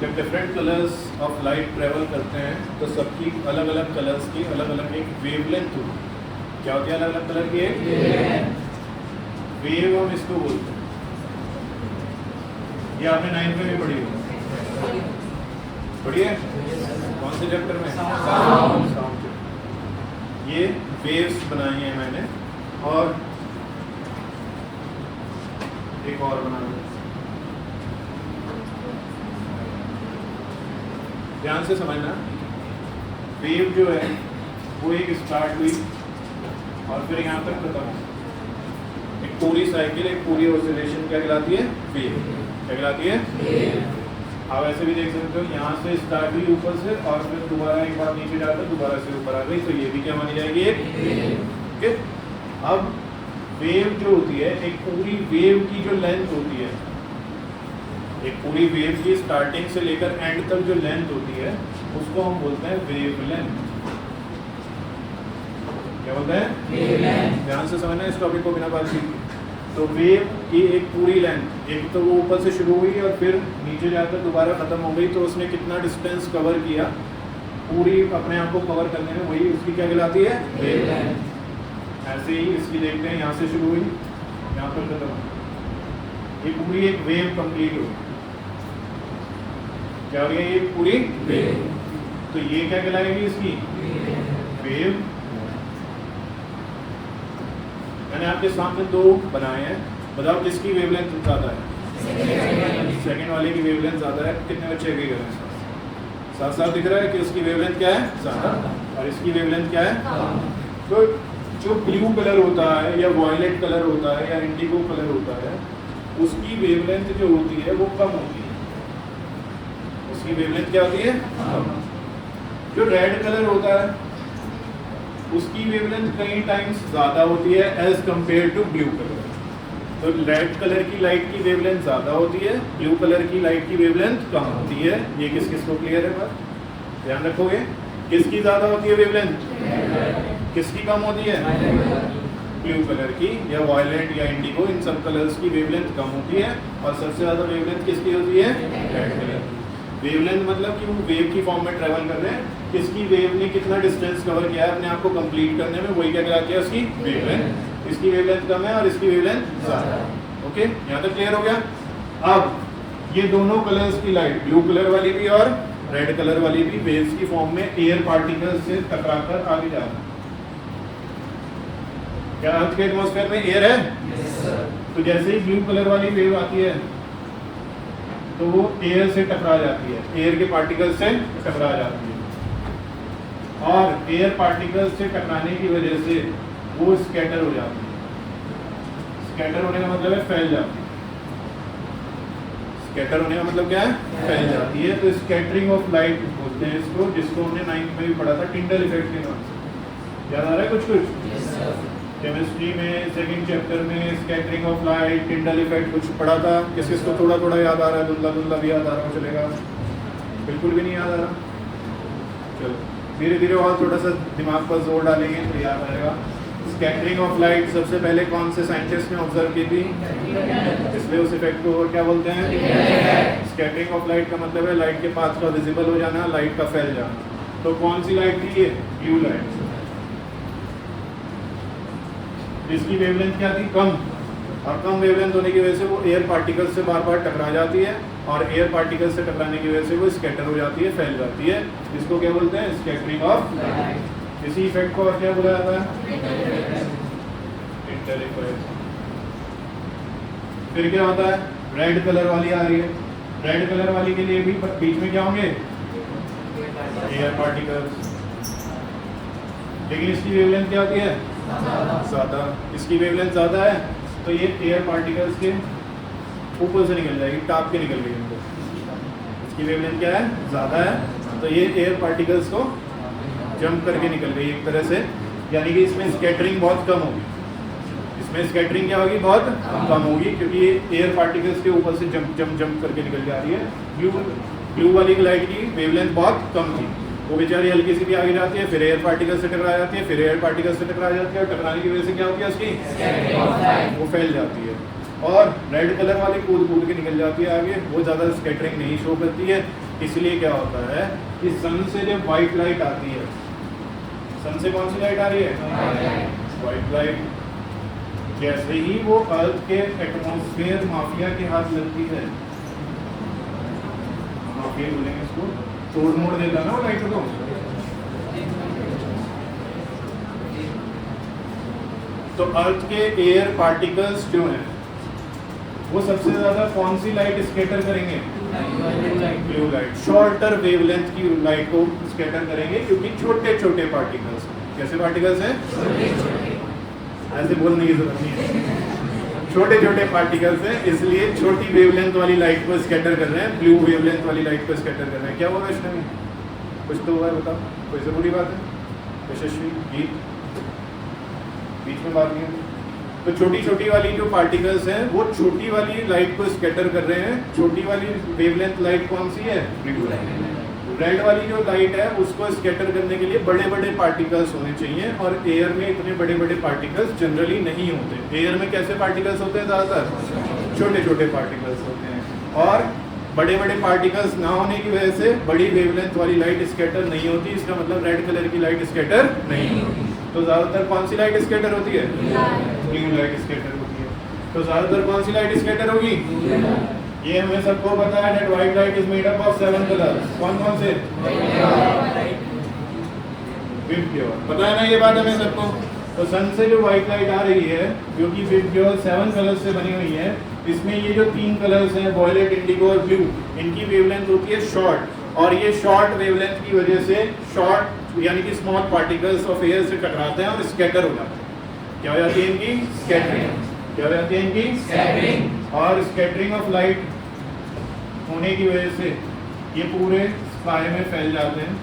जब different colours of light travel करते हैं तो सबकी अलग अलग कलर्स की अलग अलग एक वेवलेंथ होती है। क्या होती है अलग अलग कलर की? एक वेव हम इसको बोलते हैं। ये आपने 9th में भी पढ़ी होगी, पढ़ी है? कौन से चैप्टर में? साउंड। ये वेव्स बनाई हैं मैंने और एक और बना दी। ध्यान से समझना, वेव जो है वो एक स्टार्ट हुई और फिर यहाँ तक खत्म हो। एक पूरी साइकिल, एक पूरी ऑसिलेशन क्या कहलाती है? वेव। क्या कहलाती है? आप ऐसे भी देख सकते हो, यहाँ से स्टार्ट हुई ऊपर से और फिर दोबारा एक बार नीचे जाकर दोबारा से ऊपर आ गई, तो ये भी क्या मानी जाएगी? एक वेव। अब वेव जो होती है, एक पूरी वेव की जो लेंथ होती है, एक पूरी वेव की स्टार्टिंग से लेकर एंड तक जो लेंथ होती है उसको हम बोलते हैं वेवलेंथ। क्या बोलते हैं? वेवलेंथ। ध्यान से समझना इस टॉपिक को बिना बात की। तो वेव की एक पूरी लेंथ, एक तो वो ऊपर से शुरू हुई और फिर नीचे जाकर दोबारा खत्म हो गई, तो उसने कितना डिस्टेंस कवर किया पूरी अपने आप को कवर करने में, वही उसकी क्या कहलाती है? वेवलेंथ। ऐसे ही इसकी देखते हैं, यहाँ से शुरू हुई यहाँ पर खत्म, ये पूरी एक वेव कंप्लीट हो गई। क्या हो गया? ये पूरी वेव। तो ये क्या कहलाएगी? इसकी वेव। मैंने आपके सामने दो बनाए हैं, बताओ किसकी वेवलेंथ ज़्यादा है? सेकंड वाले की वेवलेंथ ज़्यादा है। कितने बच्चे एग्री कर रहे हैं? साफ साफ दिख रहा है कि उसकी वेवलेंथ क्या है? ज़्यादा, और इसकी वेवलेंथ क्या है? तो जो ब्लू कलर होता है या वॉयलेट कलर होता है या इंडिगो कलर होता है, उसकी वेवलेंथ जो होती है वो कम होती है। उसकी वेवलेंथ क्या होती है? कम। जो रेड कलर होता है उसकी वेवलेंथ कई टाइम्स ज़्यादा होती है as compared to blue colour. तो रेड कलर की लाइट की वेवलेंथ ज़्यादा होती है, ब्लू कलर की लाइट की वेवलेंथ कम होती है। ये किस किस को क्लियर है बात? ध्यान रखोगे। किसकी ज़्यादा होती है वेवलेंथ? किसकी कम होती है? ब्लू कलर की या वॉयलेट या इंडिगो, इन सब कलर्स की वेवलेंथ कम होती है। और सबसे ज़्यादा वेवलेंथ किसकी होती है? Red colour. वेवलेंथ मतलब कि वो वेव की फॉर्म में ट्रेवल कर रहे हैं, किसकी वेव ने कितना डिस्टेंस कवर किया है अपने आप को कंप्लीट करने में, वही क्या कहलाती है? उसकी वेवलेंथ। इसकी वेवलेंथ कम है और इसकी वेवलेंथ ज़्यादा है। ओके, यहाँ तक क्लियर हो गया? अब ये दोनों कलर्स की लाइट, ब्लू कलर वाली भी और रेड कलर वाली भी, वेव्स की फॉर्म में एयर पार्टिकल्स से टकराकर आगे जा रहा है। क्या अर्थ के एटमॉस्फेयर में एयर है? तो जैसे ही ब्लू कलर वाली वेव आती है तो वो एयर से टकरा जाती है, एयर के पार्टिकल्स से टकरा जाती है, और एयर पार्टिकल्स से टकराने की वजह से वो स्कैटर हो जाती है। स्कैटर होने का मतलब है फैल जाती है। स्कैटर होने का मतलब क्या है? फैल जाती है। तो स्कैटरिंग ऑफ लाइट बोलते हैं इसको, जिसको हमने 9th में भी पढ़ा था, टिंडल इफेक्ट के नाम से। याद आ रहा है कुछ? केमिस्ट्री में सेकंड चैप्टर में scattering of light, Tyndall effect कुछ पढ़ा था। किस किस को थोड़ा थोड़ा याद आ रहा है? धुंधला धुंधला भी याद आ रहा हो, चलेगा? बिल्कुल भी नहीं याद आ रहा? चलो धीरे धीरे और थोड़ा सा दिमाग पर जोर डालेंगे तो याद आएगा। स्कैटरिंग ऑफ लाइट सबसे पहले कौन से साइंटिस्ट ने ऑब्जर्व की थी? इसलिए उस इफेक्ट को क्या बोलते हैं? स्कैटरिंग ऑफ लाइट का मतलब है लाइट के पाथ का विजिबल हो जाना, लाइट का फैल जाना। तो कौन सी लाइट थी ये? Blue light. इसकी वेवलेंथ क्या थी? कम। और कम वेवलेंथ होने की वजह से वो एयर पार्टिकल्स से बार बार टकरा जाती है, और एयर पार्टिकल्स से टकराने की वजह से वो स्कैटर हो जाती है, फैल जाती है। इसको क्या बोलते हैं? Scattering of light. इसी इफेक्ट को और क्या बोला जाता है? Tyndall effect. फिर क्या होता है? रेड कलर वाली आ रही है। रेड कलर वाली के लिए भी बीच में क्या होंगे? Air particles. लेकिन इसकी वेवलेंथ क्या होती है? ज़्यादा। इसकी वेवलेंथ ज़्यादा है तो ये एयर पार्टिकल्स के ऊपर से निकल जाएगी, टाप के निकल गई इनको। इसकी वेवलेंथ क्या है? ज़्यादा है, तो ये एयर पार्टिकल्स को जंप करके निकल गई एक तरह से, यानी कि इसमें स्कैटरिंग बहुत कम होगी। इसमें स्कैटरिंग क्या होगी? बहुत कम होगी, क्योंकि ये एयर पार्टिकल्स के ऊपर से जंप करके निकल जा रही है। ब्लू वाली लाइट की वेवलेंथ बहुत कम थी, वो बेचारी हल्की सी भी आगे जाती है, फिर एयर पार्टिकल से टकरा जाती है, फिर एयर पार्टिकल से टकरा जाती है, और टकराने की वजह से क्या होती है? उसकी वो फैल जाती है। और रेड कलर वाली कूद कूद के निकल जाती है आगे, वो ज़्यादा स्कैटरिंग नहीं शो करती है। इसलिए क्या होता है कि सन से जब व्हाइट लाइट आती है, सन से कौन सी लाइट आ रही है? White light. जैसे ही वो अर्थ के एटमॉस्फेयर माफिया के हाथ लगती है, माफिया बोलेंगे इसको, तोड़ मोड़ देता ना वो लाइट को। तो अर्थ के एयर पार्टिकल्स जो हैं वो सबसे ज्यादा कौन सी लाइट स्कैटर करेंगे? Blue light. शॉर्टर वेवलेंथ की लाइट को स्कैटर करेंगे क्योंकि छोटे छोटे पार्टिकल्स। कैसे पार्टिकल्स हैं? ऐसे बोलने की जरूरत नहीं है, छोटे छोटे पार्टिकल्स हैं, इसलिए छोटी वेवलेंथ वाली लाइट को स्कैटर कर रहे हैं, ब्लू वेवलेंथ वाली लाइट को स्कैटर कर रहे हैं। क्या होगा इसमें? कुछ तो हुआ है, बताओ। कोई जरूरी बात है? यशस्वी गीत बीच में बात नहीं। तो छोटी छोटी वाली जो पार्टिकल्स हैं वो छोटी वाली लाइट को स्कैटर कर रहे हैं। छोटी वाली वेवलेंथ लाइट कौन सी है? Blue light. रेड वाली जो लाइट है उसको स्कैटर करने के लिए बड़े बड़े पार्टिकल्स होने चाहिए, और एयर में इतने बड़े बड़े पार्टिकल्स जनरली नहीं होते। एयर में कैसे पार्टिकल्स होते हैं? ज़्यादातर छोटे छोटे पार्टिकल्स होते हैं, और बड़े बड़े पार्टिकल्स ना होने की वजह से बड़ी वेवलेंथ वाली लाइट स्कैटर नहीं होती। इसका मतलब रेड कलर की लाइट स्कैटर नहीं होती। तो ज़्यादातर कौन सी लाइट स्कैटर होती है? ब्लू लाइट स्कैटर होती है। तो ज़्यादातर कौन सी लाइट स्कैटर होगी? ये हमें सबको पता है that white light is made up of 7 colors। कौन कौन से? विबग्योर। पता है ना ये बात हमें सबको। तो सन से जो व्हाइट लाइट आ रही है, क्योंकि विबग्योर 7 कलर्स से बनी हुई है, इसमें ये जो 3 कलर्स हैं वॉयलेट, इंडिगो और ब्लू, इनकी वेवलेंथ होती है शॉर्ट, और ये शॉर्ट वेवलेंथ की वजह से शॉर्ट यानी कि स्मॉल पार्टिकल्स ऑफ एयर से टकराते हैं और स्कैटर हो जाते हैं। क्या हो जाती है इनकी? स्कैटरिंग। क्या हो जाती है इनकी? स्कैटरिंग। और स्कैटरिंग ऑफ लाइट होने की वजह से ये पूरे स्काई में फैल जाते हैं,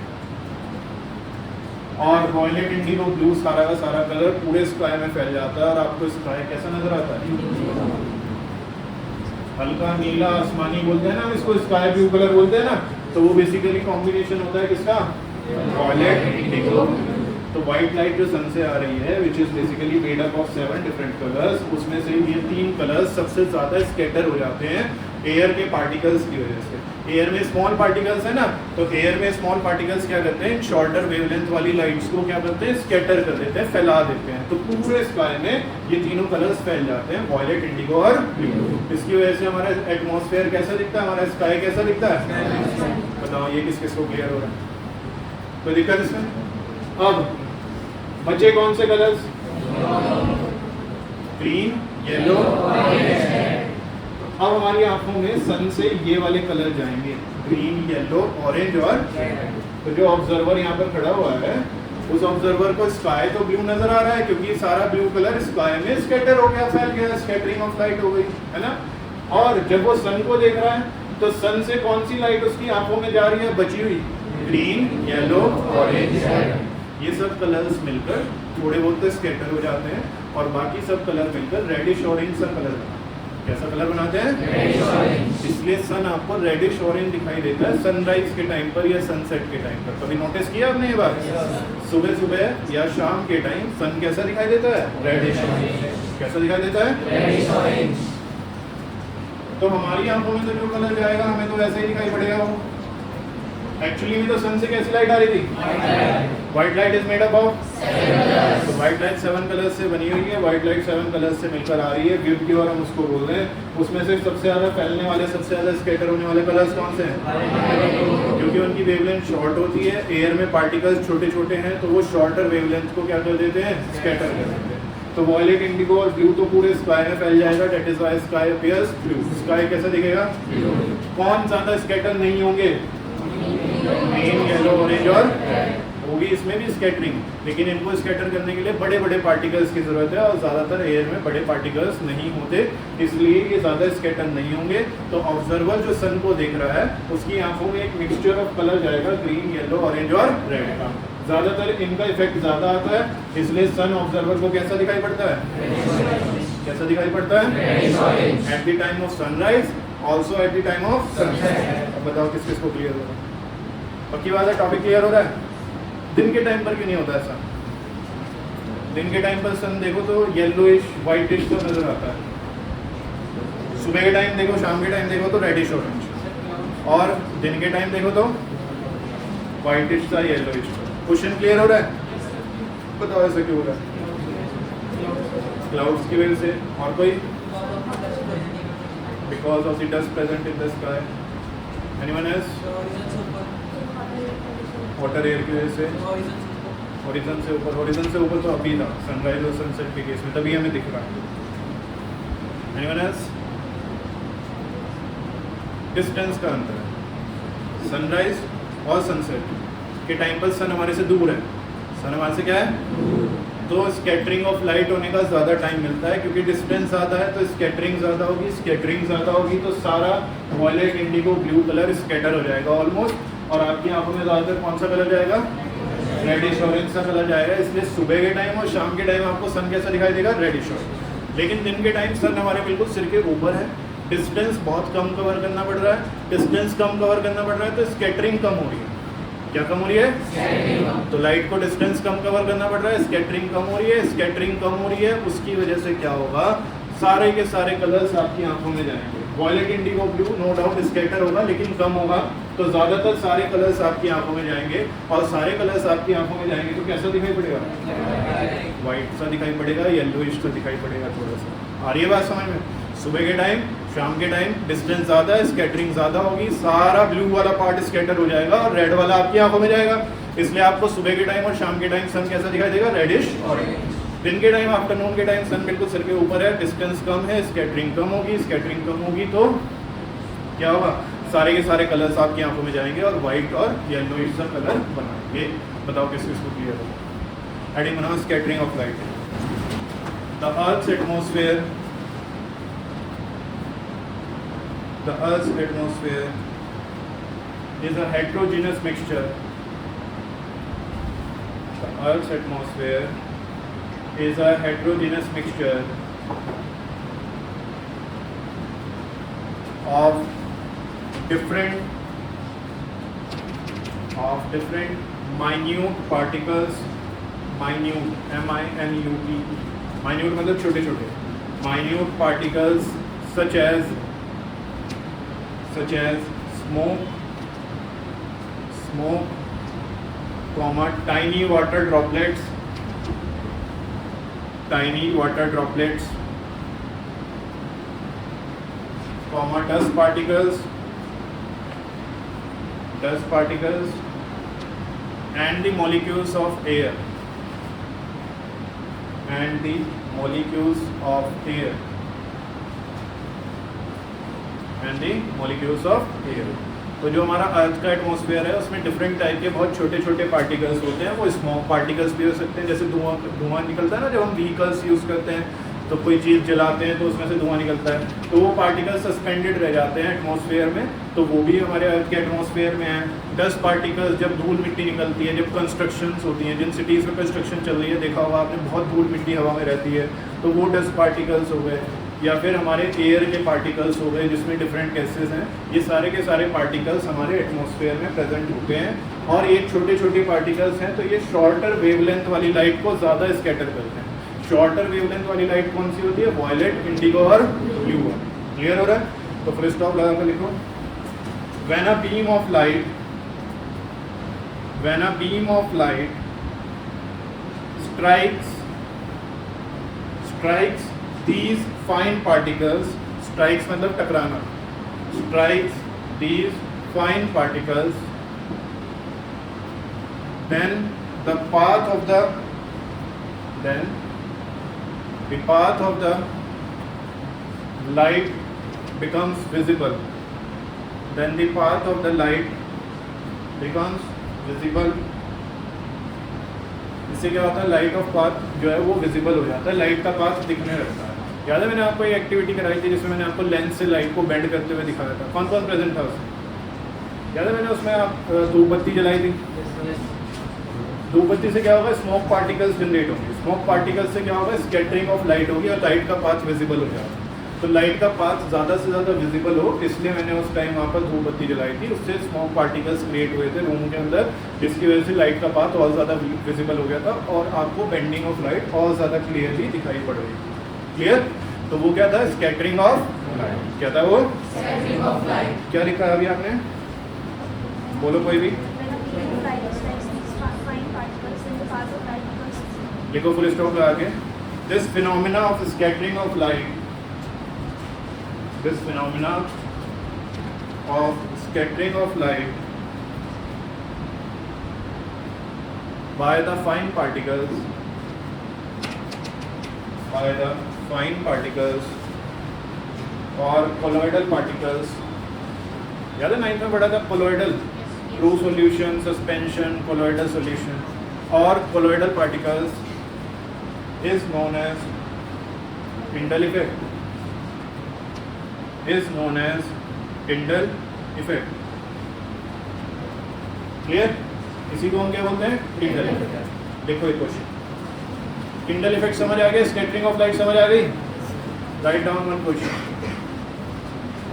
और वॉयलेट, इंडिगो, ब्लू सारा का सारा कलर पूरे स्काई में फैल जाता है, और आपको स्काई कैसा नजर आता है? हल्का नीला आसमानी बोलते हैं ना इसको, स्काई ब्लू कलर बोलते हैं ना। तो वो बेसिकली कॉम्बिनेशन होता है किसका? Violet, indigo. तो व्हाइट लाइट जो सन से आ रही है which is basically made up of 7 different colours, उसमें से ये 3 कलर्स सबसे ज्यादा स्कैटर हो जाते हैं एयर के पार्टिकल्स की वजह से। एयर में स्मॉल पार्टिकल्स है ना, तो एयर में स्मॉल पार्टिकल्स क्या करते हैं? शॉर्टर वेवलेंथ वाली लाइट्स को क्या करते हैं? स्कैटर कर देते हैं, फैला देते हैं। तो पूरे स्काई में ये तीनों कलर्स फैल जाते हैं, वॉयलेट, इंडिगो और ब्लू। इसकी वजह से हमारा एटमॉस्फेयर कैसा दिखता है? हमारा स्काई कैसा दिखता है? बताओ ये किस किस को क्लियर हो रहा है? कोई दिक्कत इसमें? अब बचे कौन से कलर्स? Green, yellow. अब हमारी आंखों में सन से ये वाले कलर जाएंगे, ग्रीन, येलो, ऑरेंज और तो जो ऑब्जर्वर यहाँ पर खड़ा हुआ है उस ऑब्जर्वर को स्काई तो ब्लू नजर आ रहा है क्योंकि सारा ब्लू कलर स्काई में स्कैटर हो गया, फैल गया, स्कैटरिंग ऑफ लाइट हो गई है ना। और जब वो सन को देख रहा है तो सन से कौन सी लाइट उसकी आंखों में जा रही है बची हुई? Green, yellow, orange. ये सब कलर्स मिलकर थोड़े बहुत तो स्कैटर हो जाते हैं, और बाकी सब कलर मिलकर रेडिश ऑरेंज सा कलर बनाते हैं। कैसा कलर बनाते हैं? इसलिए सन आपको रेडिश ऑरेंज दिखाई देता है सनराइज के टाइम पर या सनसेट के टाइम पर। कभी नोटिस किया आपने ये बात? सुबह सुबह या शाम के टाइम सन कैसा दिखाई देता है? Reddish orange. कैसा दिखाई देता है? Reddish orange. तो हमारी आंखों में तो जो कलर जाएगा हमें तो वैसे ही दिखाई पड़ेगा वो। एक्चुअली में तो सन से कैसी लाइट आ रही थी? White light is made up of 7 colours. तो व्हाइट लाइट 7 कलर्स से बनी हुई है, व्हाइट लाइट 7 कलर्स से मिलकर आ रही है। विबग्योर हम उसको बोल रहे हैं। उसमें से सबसे ज्यादा फैलने वाले, सबसे ज्यादा स्कैटर होने वाले कलर्स कौन से हैं? क्योंकि उनकी वेवलेंथ शॉर्ट होती है, एयर में पार्टिकल्स छोटे छोटे हैं, तो वो शॉर्टर वेवलेंथ को क्या कर देते हैं? स्कैटर कर देते हैं। तो वॉयलेट, इंडिगो और ब्लू तो पूरे स्काई में फैल जाएगा, that is why sky appears blue. Sky कैसा दिखेगा? कौन ज्यादा स्कैटर नहीं होंगे? ग्रीन, येलो, ऑरेंज और होगी इसमें भी स्कैटरिंग, लेकिन इनको स्कैटर करने के लिए बड़े बड़े पार्टिकल्स की जरूरत है, और ज़्यादातर एयर में बड़े पार्टिकल्स नहीं होते, इसलिए ये ज़्यादा स्कैटर नहीं होंगे। तो ऑब्जर्वर जो सन को देख रहा है उसकी आंखों में एक मिक्सचर ऑफ कलर जाएगा, ग्रीन, येलो, ऑरेंज और रेड का। ज़्यादातर इनका इफेक्ट ज़्यादा आता है, इसलिए सन ऑब्जर्वर को कैसा दिखाई पड़ता है? कैसा दिखाई पड़ता है? At the time of sunrise, also at the time of sunset. अब बताओ किस किस को क्लियर हो रहा है? पक्की बात है, टॉपिक क्लियर हो रहा है? दिन के टाइम पर क्यों नहीं होता ऐसा? दिन के टाइम पर सन देखो तो येलोइश, व्हाइटिश तो नजर आता है। सुबह के टाइम देखो, शाम के टाइम देखो तो रेडिश ऑरेंज। और दिन के टाइम देखो तो व्हाइटिश सा येलोइश। क्वेश्चन क्लियर हो रहा है? बताओ ऐसा क्यों हो रहा है? क्लाउड्स की वजह से। और कोई? Because of the dust present in the sky. Anyone else? Water air की वजह से। हॉरिजन से ऊपर। हॉरिजन से ऊपर तो अभी था सनराइज और सनसेट के केस में, तभी हमें दिख रहा है। Anyone else? डिस्टेंस का अंतर है। सनराइज और सनसेट के टाइम पर सन हमारे से दूर है, सन हमारे से क्या है, तो स्कैटरिंग ऑफ लाइट होने का ज़्यादा टाइम मिलता है, क्योंकि डिस्टेंस ज़्यादा है तो स्कैटरिंग ज़्यादा होगी। स्कैटरिंग ज़्यादा होगी तो सारा violet, indigo, blue colour scatter हो जाएगा ऑलमोस्ट, और आपकी आंखों में ज़्यादातर कौन सा कलर जाएगा, रेडिश ऑरेंज सा कलर जाएगा। इसलिए सुबह के टाइम और शाम के टाइम आपको सन कैसा दिखाई देगा, रेडिश ऑरेंज। लेकिन दिन के टाइम सन हमारे बिल्कुल सिर के ऊपर है, डिस्टेंस बहुत कम कवर करना पड़ रहा है। डिस्टेंस कम कवर करना पड़ रहा है तो स्कैटरिंग कम हो रही है। क्या कम हो रही है? तो लाइट को डिस्टेंस कम कवर करना पड़ रहा है, स्कैटरिंग कम हो रही है। स्कैटरिंग कम हो रही है, उसकी वजह से क्या होगा, सारे के सारे कलर्स आपकी आंखों में जाएंगे। Violet, indigo, blue no doubt scatter होगा लेकिन कम होगा, तो ज़्यादातर सारे कलर्स आपकी आंखों में जाएंगे, और सारे कलर्स आपकी आंखों में जाएंगे तो कैसा दिखाई पड़ेगा, वाइट सा दिखाई पड़ेगा, येलोइश सा दिखाई पड़ेगा थोड़ा सा। आ रही है बात समझ में? सुबह के टाइम, शाम के टाइम डिस्टेंस ज़्यादा है, स्कैटरिंग ज़्यादा होगी, सारा ब्लू वाला पार्ट स्कैटर हो जाएगा और रेड वाला आपकी आंखों में जाएगा। इसलिए आपको सुबह के टाइम और शाम के टाइम सन कैसा दिखाई देगा, रेडिश ऑरेंज। दिन के टाइम, आफ्टरनून के टाइम सन बिल्कुल सिर के ऊपर है, डिस्टेंस कम है, स्कैटरिंग कम होगी। स्कैटरिंग कम होगी तो क्या होगा, सारे के सारे कलर्स आपकी आंखों में जाएंगे और वाइट और येलोइश सा कलर बनाएंगे। बताओ किस किस को क्लियर हो? हेडिंग बनाओ scattering of light. The Earth's atmosphere, the Earth's atmosphere is a heterogeneous mixture. The Earth's atmosphere is a heterogeneous mixture of different minute particles. Minute, M-I-N-U-T, minute मतलब छोटे छोटे, minute particles such as smoke, tiny water droplets, dust particles, and the molecules of air, तो जो हमारा अर्थ का atmosphere है उसमें different type के बहुत छोटे छोटे पार्टिकल्स होते हैं। वो स्मोक पार्टिकल्स भी हो सकते हैं, जैसे धुआं निकलता है ना, जब हम व्हीकल्स यूज़ करते हैं तो कोई चीज़ जलाते हैं तो उसमें से धुआं निकलता है, तो वो पार्टिकल्स सस्पेंडेड रह जाते हैं एटमॉस्फेयर में, तो वो भी हमारे अर्थ के एटमॉस्फेयर में है। डस्ट पार्टिकल्स, जब धूल मिट्टी निकलती है, जब कंस्ट्रक्शंस होती हैं, जिन सिटीज़ में कंस्ट्रक्शन चल रही है, देखा होगा आपने, बहुत धूल मिट्टी हवा में रहती है, तो वो डस्ट पार्टिकल्स हो गए। या फिर हमारे एयर के पार्टिकल्स हो गए जिसमें डिफरेंट गैसेस हैं, ये सारे के सारे पार्टिकल्स हमारे एटमॉस्फेयर में प्रेजेंट होते हैं। और ये छोटे छोटे पार्टिकल्स हैं तो ये शॉर्टर वेवलेंथ वाली लाइट को ज़्यादा स्कैटर करते हैं। शॉर्टर वेवलेंथ वाली लाइट कौन सी होती है, वॉयलेट, इंडिगो और ब्लू। क्लियर हो रहा है? तो फुल स्टॉप लगा कर लिखो। When a beam of light strikes these fine particles, strikes मतलब टकराना, strikes these fine particles, then the path of the light becomes visible. Then the path of the light becomes visible. इससे क्या होता है, light of path जो है वो visible हो जाता है, लाइट का पाथ दिखने लगता है। याद है मैंने आपको एक एक्टिविटी कराई थी जिसमें मैंने आपको लेंस से लाइट को बेंड करते हुए दिखाया था, कौन कौन प्रेजेंट था उसमें? याद है मैंने उसमें आप धूप बत्ती जलाई थी। धूप बत्ती से क्या होगा, स्मोक पार्टिकल्स जनरेट होंगे, स्मोक पार्टिकल्स से क्या होगा, स्कैटरिंग ऑफ लाइट होगी और लाइट का पाथ विजिबल हो जाएगा। तो लाइट का पाथ ज़्यादा से ज़्यादा विजिबल हो, इसलिए मैंने उस टाइम वहाँ पर धूप बत्ती जलाई थी, उससे स्मोक पार्टिकल्स क्रिएट हुए थे रूम के अंदर, जिसकी वजह से लाइट का पाथ और ज़्यादा विजिबल हो गया था और आपको बेंडिंग ऑफ लाइट और ज़्यादा क्लियरली दिखाई पड़ रही थी। क्लियर? तो वो क्या था, स्कैटरिंग ऑफ लाइट। क्या था वो? Scattering of light. क्या लिखा है अभी आपने? बोलो कोई भी, When a beam of light strikes these fine particles, then the path of light becomes लिखो फुल स्टॉप लगा के. This phenomena of scattering of light, this phenomena of scattering of light by the fine particles, by the fine particles or colloidal particles. याद है 9th में पढ़ा था colloidal, true solution, suspension, colloidal solution और colloidal particles is known as Tyndall effect, is known as Tyndall effect. Clear? इसी को हम क्या बोलते हैं? Tyndall effect. देखो एक क्वेश्चन, Tyndall effect समझ आ गया? Scattering of light समझ आ गई? Write down one question.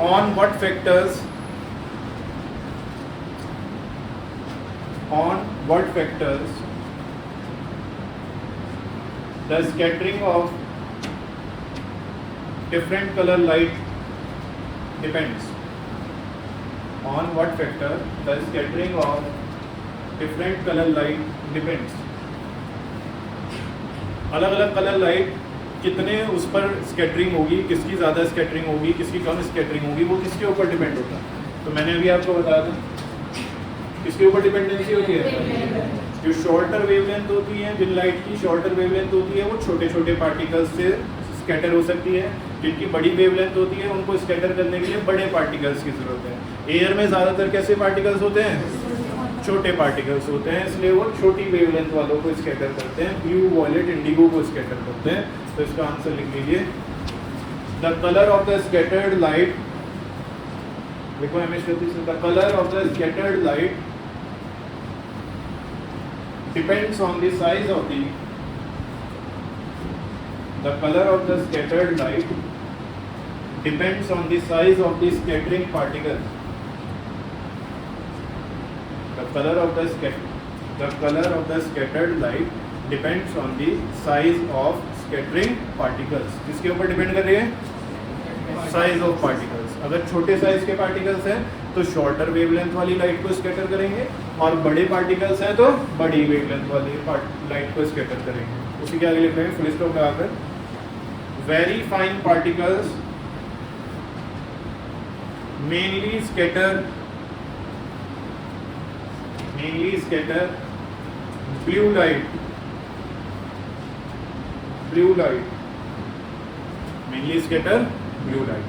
On what factors the scattering of different color light depends? On what factor the scattering of different color light depends? अलग अलग colour light कितने उस पर scattering होगी, किसकी ज़्यादा स्कैटरिंग होगी, किसकी कम स्कैटरिंग होगी, वो किसके ऊपर डिपेंड होता है? तो मैंने अभी आपको बताया था किसके ऊपर डिपेंडेंसी होती है? जो शॉर्टर वेवलेंथ होती है, जिन लाइट की शॉर्टर वेवलेंथ होती है, वो छोटे छोटे पार्टिकल्स से स्कैटर हो सकती है. जिनकी बड़ी वेवलेंथ होती है, उनको स्कैटर करने के लिए बड़े पार्टिकल्स की ज़रूरत है. एयर में ज़्यादातर कैसे पार्टिकल्स होते हैं? छोटे पार्टिकल्स होते हैं, इसलिए वो छोटी वेवलेंथ वालों को स्कैटर करते हैं, ब्लू, वॉयलेट, इंडिगो को स्कैटर करते हैं. तो इसका आंसर लिख लीजिए. The colour of the scattered light, देखो the colour of the scattered light depends on the size of the color of the scattered light depends on the size of the scattering particles. The color of the scattered light depends on the size of scattering particles. किसके ऊपर depend कर रही है? Size of particles. अगर छोटे size के particles हैं तो शॉर्टर वेवलेंथ वाली लाइट को स्कैटर करेंगे, और बड़े पार्टिकल्स हैं तो बड़ी वेवलेंथ वाली लाइट को स्कैटर करेंगे. उसी के आगे लिख रहे हैं फुल स्टॉप लगाकर. Very fine particles mainly scatter blue light, mainly scatter blue light.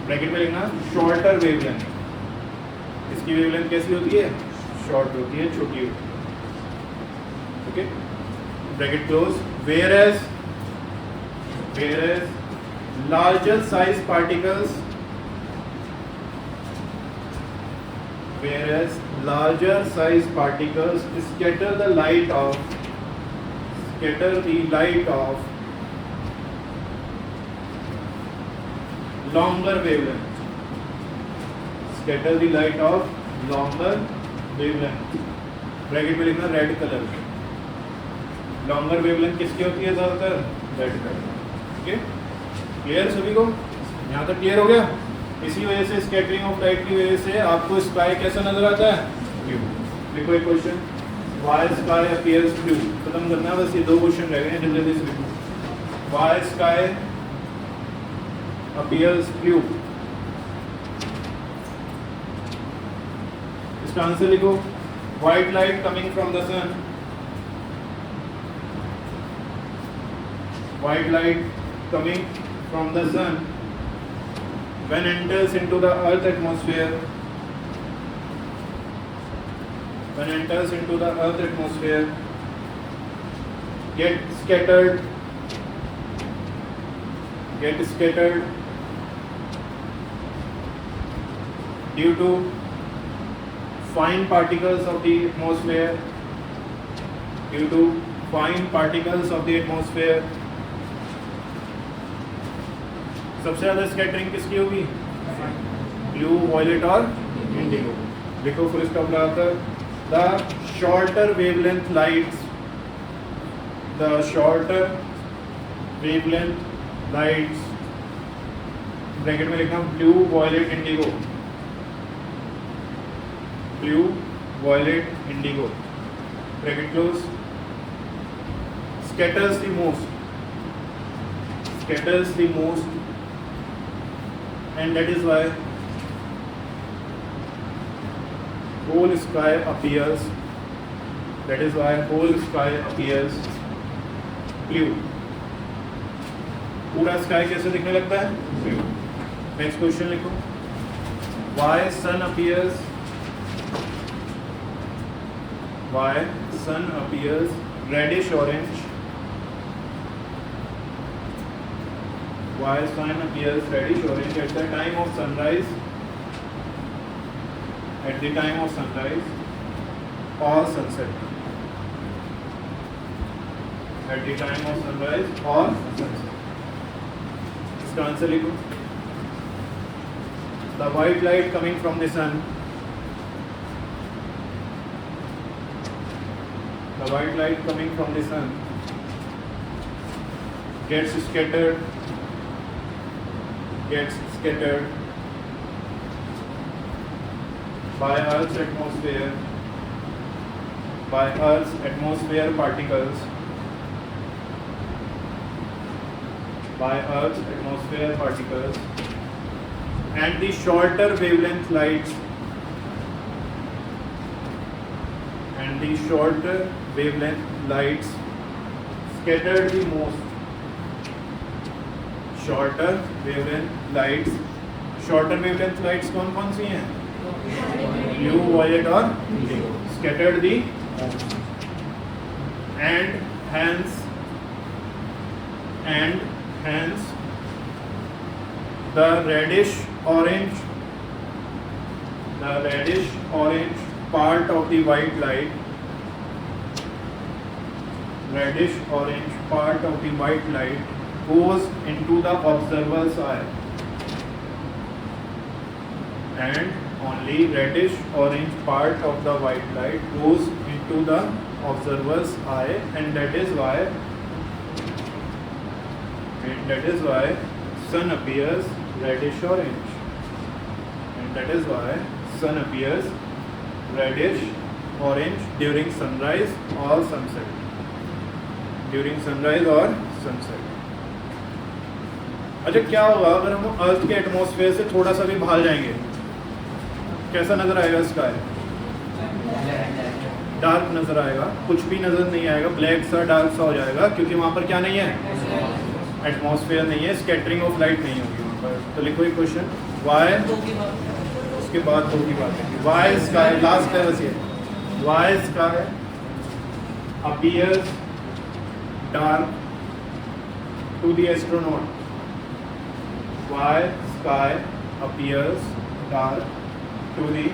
Bracket में लिखना शॉर्टर वेवलेंथ. इसकी वेवलेंथ कैसी होती है? शॉर्ट होती है, छोटी होती है. Okay, bracket close. whereas larger size particles scatter the light of longer wavelength. Scatter the light of longer wavelength. Bracket में लिखना रेड कलर. लॉन्गर वेवलेंथ किसकी होती है? ज़्यादातर रेड कलर. ओके, क्लियर सभी को? यहाँ तक क्लियर हो गया? इसी वजह से स्कैटरिंग ऑफ लाइट की वजह से आपको स्काई कैसा नजर आता है? ब्लू. देखो एक question, why sky appears blue. खत्म करना है बस, ये 2 क्वेश्चन रह गए हैं, जल्दी से लिखो. Why sky appears blue. इसका आंसर लिखो. White light coming from the sun, white light coming from the sun when enters into the earth atmosphere, get scattered due to fine particles of the atmosphere. सबसे ज़्यादा scattering किसकी होगी? Blue, violet और indigo. देखो full stop लगाकर. The shorter wavelength lights, bracket में लिखना blue, violet, indigo. Blue, violet, indigo. Bracket close. Scatters the most, and that is why whole sky appears. Blue. पूरा स्काई कैसे दिखने लगता है? ब्लू. नेक्स्ट क्वेश्चन लिखो. Why sun appears reddish orange? Why sun appears reddish orange at the time of sunrise? Or sunset? At the time of sunrise or sunset. इसका answer लिखो. The white light coming from the sun. Gets scattered by Earth's atmosphere particles. And the shorter wavelength lights scattered the most. Shorter wavelength lights कौन सी हैं? Blue, violet और indigo. Scattered the most. And hence the reddish orange part of the white light goes into the observer's eye, and only reddish orange part of the white light goes into the observer's eye, and that is why sun appears reddish orange. During sunrise or sunset. अच्छा, क्या होगा अगर हम अर्थ के atmosphere से थोड़ा सा भी बाहर जाएंगे? कैसा नजर आएगा स्काई? डार्क नजर आएगा, कुछ भी नजर नहीं आएगा, ब्लैक सा डार्क सा हो जाएगा, क्योंकि वहाँ पर क्या नहीं है? एटमॉस्फेयर नहीं है, स्कैटरिंग ऑफ लाइट नहीं होगी वहाँ पर. तो लिखो ये क्वेश्चन. वाई, उसके बाद दो की बात है. वाई स्काई, लास्ट है बस ये. Why sky appears dark to the astronaut. Why sky appears dark to the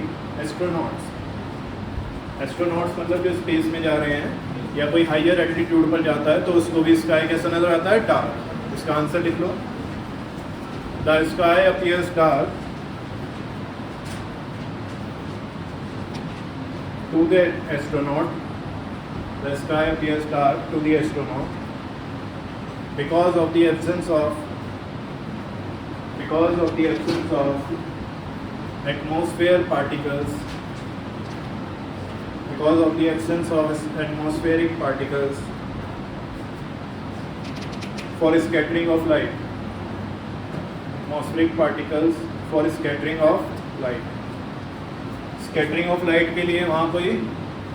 astronauts? Astronauts मतलब जो स्पेस में जा रहे हैं या कोई हायर एल्टीट्यूड पर जाता है तो उसको भी स्काई कैसा नजर आता है? डार्क. इसका आंसर लिख लो. The sky appears dark to the astronaut. The sky appears dark to the astronaut because of the absence of atmosphere particles. Because of the absence of atmospheric particles for scattering of light. Atmospheric particles for scattering of light. Scattering of light के लिए वहाँ कोई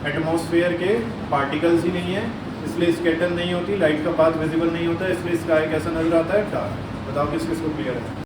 atmosphere के particles ही नहीं है, इसलिए scatter नहीं होती, लाइट का पाथ विजिबल नहीं होता, इसलिए स्काई कैसा नजर आता है? डार्क. बताओ किस किस को क्लियर है?